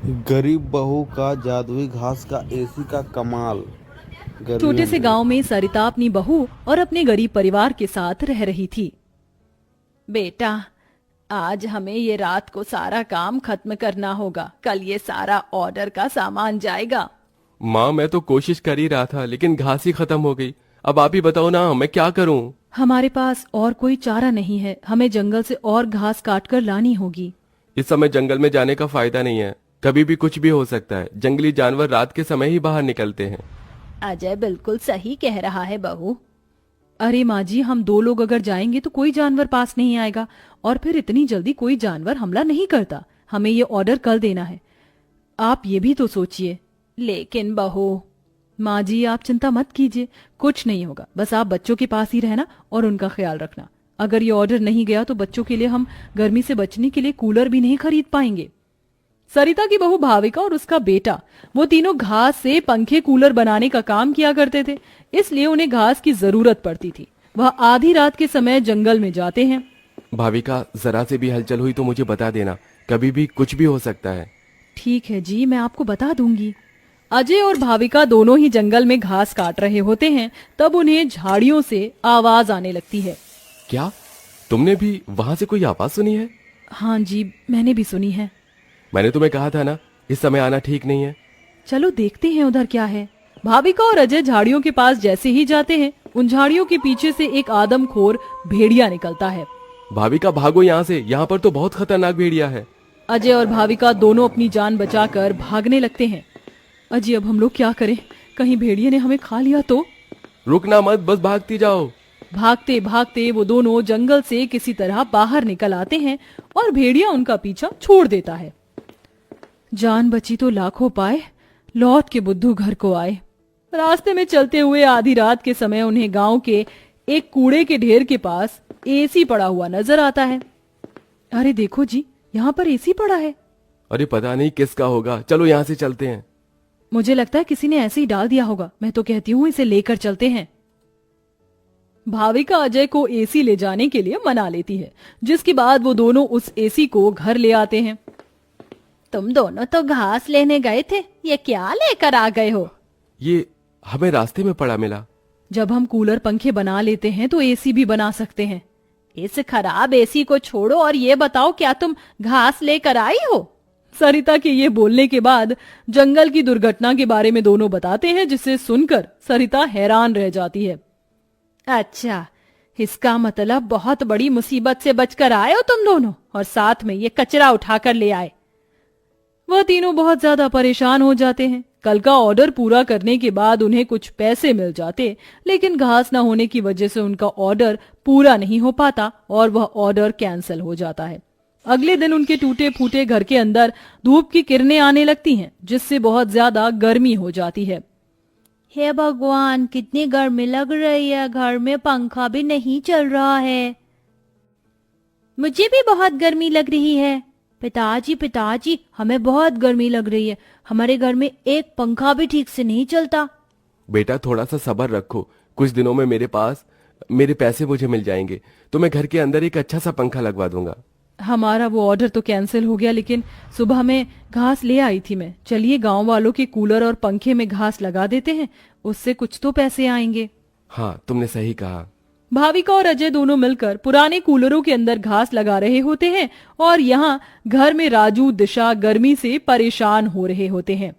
गरीब बहू का जादुई घास का एसी का कमाल। छोटे गर्मियों से में गांव में सरिता अपनी बहू और अपने गरीब परिवार के साथ रह रही थी। बेटा, आज हमें ये रात को सारा काम खत्म करना होगा। कल ये सारा ऑर्डर का सामान जाएगा। माँ, मैं तो कोशिश कर ही रहा था लेकिन घास ही खत्म हो गई। अब आप ही बताओ ना, मैं क्या करूं। हमारे पास और कोई चारा नहीं है। हमें जंगल से और घास काट कर लानी होगी। इस समय जंगल में जाने का फायदा नहीं है, कभी भी कुछ भी हो सकता है। जंगली जानवर रात के समय ही बाहर निकलते हैं। अजय बिल्कुल सही कह रहा है बहू। अरे माँ जी, हम दो लोग अगर जाएंगे तो कोई जानवर पास नहीं आएगा, और फिर इतनी जल्दी कोई जानवर हमला नहीं करता। हमें ये ऑर्डर कल देना है। आप ये भी तो सोचिए। लेकिन बहू। माँ जी, आप चिंता मत कीजिए, कुछ नहीं होगा। बस आप बच्चों के पास ही रहना और उनका ख्याल रखना। अगर ये ऑर्डर नहीं गया तो बच्चों के लिए हम गर्मी से बचने के लिए कूलर भी नहीं खरीद पाएंगे। सरिता की बहू भाविका और उसका बेटा, वो तीनों घास से पंखे कूलर बनाने का काम किया करते थे, इसलिए उन्हें घास की जरूरत पड़ती थी। वह आधी रात के समय जंगल में जाते हैं। भाविका, जरा से भी हलचल हुई तो मुझे बता देना, कभी भी कुछ भी हो सकता है। ठीक है जी, मैं आपको बता दूंगी। अजय और भाविका दोनों ही जंगल में घास काट रहे होते हैं। तब उन्हें झाड़ियों से आवाज आने लगती है। क्या तुमने भी वहां से कोई आवाज सुनी है? हाँ जी, मैंने भी सुनी है। मैंने तुम्हें कहा था ना, इस समय आना ठीक नहीं है। चलो देखते हैं उधर क्या है। भाविका और अजय झाड़ियों के पास जैसे ही जाते हैं, उन झाड़ियों के पीछे से एक आदमखोर भेड़िया निकलता है। भाविका, भागो यहाँ से, यहाँ पर तो बहुत खतरनाक भेड़िया है। अजय और भाविका दोनों अपनी जान बचाकर भागने लगते हैं। अजय, अब हम लोग क्या करें? कहीं भेड़िए ने हमें खा लिया तो? रुकना मत, बस भागती जाओ। भागते भागते वो दोनों जंगल से किसी तरह बाहर निकल आते हैं और भेड़िया उनका पीछा छोड़ देता है। जान बची तो लाखों पाए, लौट के बुद्धू घर को आए। रास्ते में चलते हुए आधी रात के समय उन्हें गांव के एक कूड़े के ढेर के पास एसी पड़ा हुआ नजर आता है। अरे देखो जी, यहाँ पर एसी पड़ा है। अरे पता नहीं किसका होगा, चलो यहाँ से चलते हैं। मुझे लगता है किसी ने ऐसे ही डाल दिया होगा। मैं तो कहती हूँ इसे लेकर चलते हैं। भाविका अजय को एसी ले जाने के लिए मना लेती है, जिसके बाद वो दोनों उस एसी को घर ले आते हैं। तुम दोनों तो घास लेने गए थे, ये क्या लेकर आ गए हो? ये हमें रास्ते में पड़ा मिला। जब हम कूलर पंखे बना लेते हैं तो एसी भी बना सकते हैं। इस खराब एसी को छोड़ो और ये बताओ, क्या तुम घास लेकर आई हो? सरिता के ये बोलने के बाद जंगल की दुर्घटना के बारे में दोनों बताते हैं, जिसे सुनकर सरिता हैरान रह जाती है। अच्छा, इसका मतलब बहुत बड़ी मुसीबत से बचकर आए हो तुम दोनों, और साथ में ये कचरा उठाकर ले आए। वह तीनों बहुत ज्यादा परेशान हो जाते हैं। कल का ऑर्डर पूरा करने के बाद उन्हें कुछ पैसे मिल जाते, लेकिन घास न होने की वजह से उनका ऑर्डर पूरा नहीं हो पाता और वह ऑर्डर कैंसिल हो जाता है। अगले दिन उनके टूटे फूटे घर के अंदर धूप की किरणें आने लगती हैं, जिससे बहुत ज्यादा गर्मी हो जाती है। हे भगवान, कितनी गर्मी लग रही है। घर में पंखा भी नहीं चल रहा है। मुझे भी बहुत गर्मी लग रही है। पिताजी पिताजी, हमें बहुत गर्मी लग रही है। हमारे घर में एक पंखा भी ठीक से नहीं चलता। बेटा, थोड़ा सा सब्र रखो, कुछ दिनों में मेरे पैसे मुझे मिल जाएंगे, तो मैं घर के अंदर एक अच्छा सा पंखा लगवा दूंगा। हमारा वो ऑर्डर तो कैंसिल हो गया, लेकिन सुबह में घास ले आई थी मैं। चलिए गांव वालों के कूलर और पंखे में घास लगा देते हैं, उससे कुछ तो पैसे आएंगे। हाँ, तुमने सही कहा। भाविका और अजय दोनों मिलकर पुराने कूलरों के अंदर घास लगा रहे होते हैं, और यहाँ घर में राजू दिशा गर्मी से परेशान हो रहे होते हैं।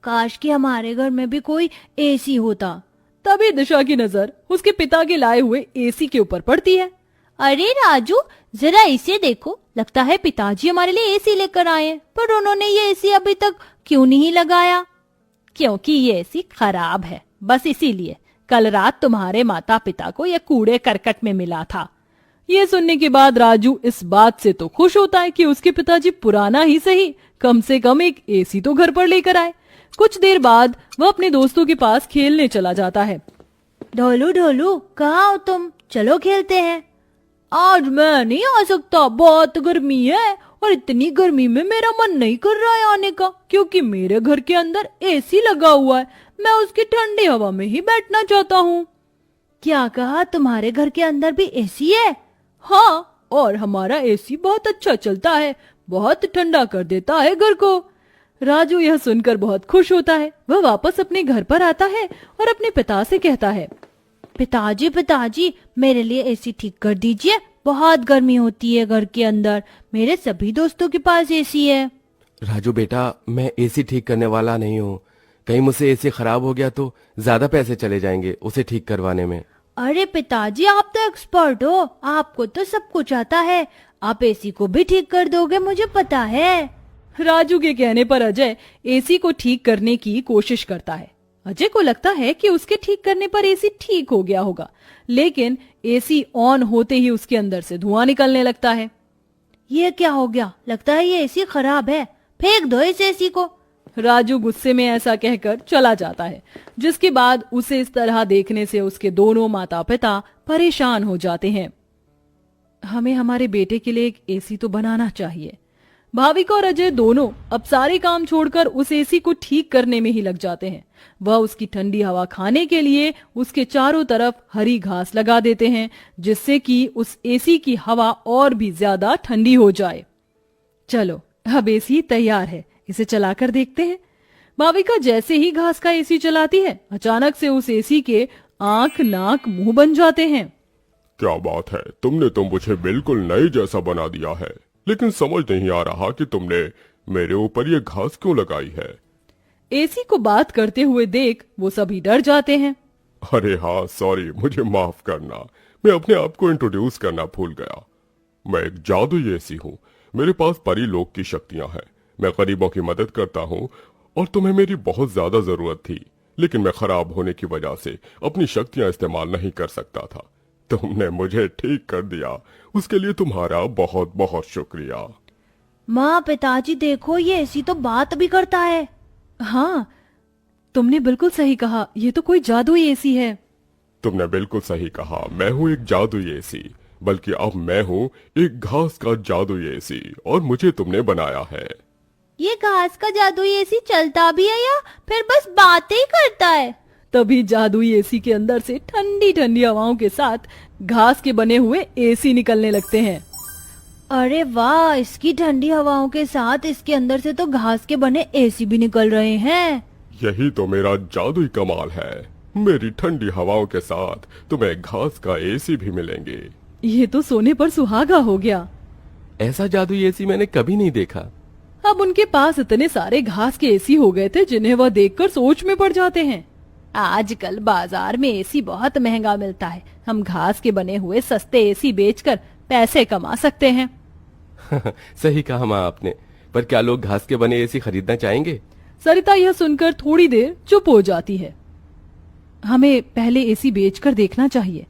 काश कि हमारे घर में भी कोई एसी होता। तभी दिशा की नजर उसके पिता के लाए हुए एसी के ऊपर पड़ती है। अरे राजू, जरा इसे देखो, लगता है पिताजी हमारे लिए एसी लेकर आए हैं, पर उन्होंने ये एसी अभी तक क्यों नहीं लगाया? क्योंकि ये एसी खराब है, बस इसीलिए। कल रात तुम्हारे माता पिता को यह कूड़े करकट में मिला था। ये सुनने के बाद राजू इस बात से तो खुश होता है कि उसके पिताजी पुराना ही सही, कम से कम एक एसी तो घर पर लेकर आए। कुछ देर बाद वह अपने दोस्तों के पास खेलने चला जाता है। ढोलू ढोलू, कहाँ हो तुम? चलो खेलते हैं। आज मैं नहीं आ सकता, बहुत गर्मी है, और इतनी गर्मी में मेरा मन नहीं कर रहा है आने का, क्योंकि मेरे घर के अंदर एसी लगा हुआ है। मैं उसकी ठंडी हवा में ही बैठना चाहता हूँ। क्या कहा? तुम्हारे घर के अंदर भी एसी है? हाँ, और हमारा एसी बहुत अच्छा चलता है, बहुत ठंडा कर देता है घर को। राजू यह सुनकर बहुत खुश होता है। वह वापस अपने घर पर आता है और अपने पिता से कहता है, पिताजी पिताजी मेरे लिए एसी ठीक कर दीजिए, बहुत गर्मी होती है घर के अंदर, मेरे सभी दोस्तों के पास एसी है। राजू बेटा, मैं एसी ठीक करने वाला नहीं हूँ। कहीं मुझसे एसी खराब हो गया तो ज्यादा पैसे चले जाएंगे उसे ठीक करवाने में। अरे पिताजी आप तो एक्सपर्ट हो, आपको तो सब कुछ आता है, आप एसी को भी ठीक कर दोगे, मुझे पता है। राजू के कहने पर अजय एसी को ठीक करने की कोशिश करता है। अजय को लगता है कि उसके ठीक करने पर एसी ठीक हो गया होगा, लेकिन एसी ऑन होते ही उसके अंदर से धुआं निकलने लगता है। ये क्या हो गया, लगता है ये एसी खराब है, फेंक दो इस एसी को। राजू गुस्से में ऐसा कहकर चला जाता है, जिसके बाद उसे इस तरह देखने से उसके दोनों माता पिता परेशान हो जाते हैं। हमें हमारे बेटे के लिए एक एसी तो बनाना चाहिए। भाविका और अजय दोनों अब सारे काम छोड़कर उस एसी को ठीक करने में ही लग जाते हैं। वह उसकी ठंडी हवा खाने के लिए उसके चारों तरफ हरी घास लगा देते हैं, जिससे कि उस एसी की हवा और भी ज्यादा ठंडी हो जाए। चलो अब एसी तैयार है, इसे चलाकर देखते हैं। भाविका जैसे ही घास का एसी चलाती है, अचानक से उस एसी के आंख नाक मुंह बन जाते हैं। क्या बात है, तुमने तो मुझे बिल्कुल नए जैसा बना दिया है, लेकिन समझ नहीं आ रहा कि तुमने मेरे ऊपर ये घास क्यों लगाई है। एसी को बात करते हुए देख वो सभी डर जाते हैं। अरे हाँ सॉरी, मुझे माफ करना, मैं अपने आप को इंट्रोड्यूस करना भूल गया। मैं एक जादुई एसी हूँ, मेरे पास परी लोक की शक्तियां हैं, मैं गरीबों की मदद करता हूँ और तुम्हें मेरी बहुत ज्यादा जरूरत थी, लेकिन मैं खराब होने की वजह से अपनी शक्तियां इस्तेमाल नहीं कर सकता था। तुमने मुझे ठीक कर दिया, उसके लिए तुम्हारा बहुत बहुत शुक्रिया। माँ पिताजी देखो, ये एसी तो बात भी करता है। हाँ, तुमने बिल्कुल सही कहा, ये तो कोई जादुई एसी है। तुमने बिल्कुल सही कहा, मैं हूँ एक जादुई एसी, बल्कि अब मैं हूँ एक घास का जादुई एसी और मुझे तुमने बनाया है। ये घास का जादुई एसी चलता भी है या फिर बस बातें ही करता है? तभी जादुई एसी के अंदर से ठंडी ठंडी हवाओं के साथ घास के बने हुए एसी निकलने लगते हैं। अरे वाह, इसकी ठंडी हवाओं के साथ इसके अंदर से तो घास के बने एसी भी निकल रहे हैं। यही तो मेरा जादुई कमाल है, मेरी ठंडी हवाओं के साथ तुम्हें घास का एसी भी मिलेंगे। ये तो सोने पर सुहागा हो गया। ऐसा जादुई एसी मैंने कभी नहीं देखा। अब उनके पास इतने सारे घास के एसी हो गए थे जिन्हें वह देखकर सोच में पड़ जाते हैं। आजकल बाजार में एसी बहुत महंगा मिलता है, हम घास के बने हुए सस्ते एसी बेचकर पैसे कमा सकते हैं। सही कहा माँ आपने, पर क्या लोग घास के बने एसी खरीदना चाहेंगे? सरिता यह सुनकर थोड़ी देर चुप हो जाती है। हमें पहले एसी बेचकर देखना चाहिए।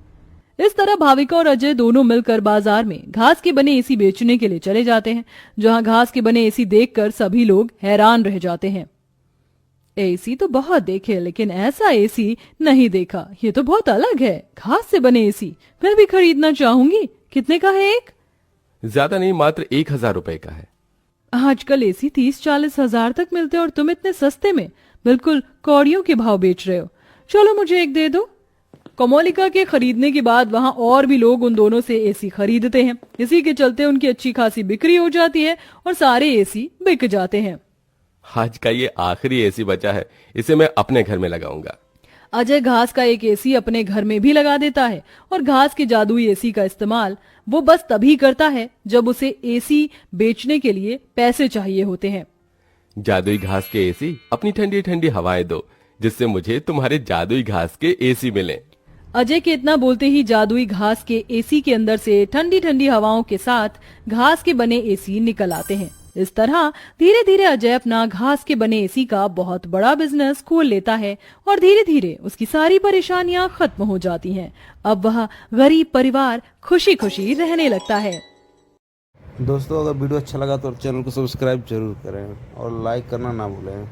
इस तरह भाविका और अजय दोनों मिलकर बाजार में घास के बने एसी बेचने के लिए चले जाते हैं, जहां घास के बने एसी देखकर सभी लोग हैरान रह जाते हैं। एसी तो बहुत देखे, लेकिन ऐसा एसी नहीं देखा, ये तो बहुत अलग है। घास से बने एसी मैं भी खरीदना चाहूंगी। कितने का है एक? ज्यादा नहीं, मात्र 1000 रुपए का है। आजकल एसी 30-40 हजार तक मिलते हैं और तुम इतने सस्ते में बिल्कुल कौड़ियों के भाव बेच रहे हो। चलो मुझे एक दे दो। कोमोलिका के खरीदने के बाद वहां और भी लोग उन दोनों से एसी खरीदते हैं। इसी के चलते उनकी अच्छी खासी बिक्री हो जाती है और सारे एसी बिक जाते हैं। आज का ये आखिरी एसी बचा है, इसे मैं अपने घर में लगाऊंगा। अजय घास का एक एसी अपने घर में भी लगा देता है और घास के जादुई एसी का इस्तेमाल वो बस तभी करता है जब उसे एसी बेचने के लिए पैसे चाहिए होते हैं। जादुई घास के एसी, अपनी ठंडी ठंडी हवाएं दो, जिससे मुझे तुम्हारे जादुई घास के एसी मिले। अजय के इतना बोलते ही जादुई घास के एसी के अंदर से ठंडी ठंडी हवाओं के साथ घास के बने एसी निकल आते हैं। इस तरह धीरे धीरे अजय अपना घास के बने एसी का बहुत बड़ा बिजनेस खोल लेता है और धीरे धीरे उसकी सारी परेशानियां खत्म हो जाती हैं। अब वह गरीब परिवार खुशी खुशी रहने लगता है। दोस्तों अगर वीडियो अच्छा लगा तो चैनल को सब्सक्राइब जरूर करें और लाइक करना ना भूलें।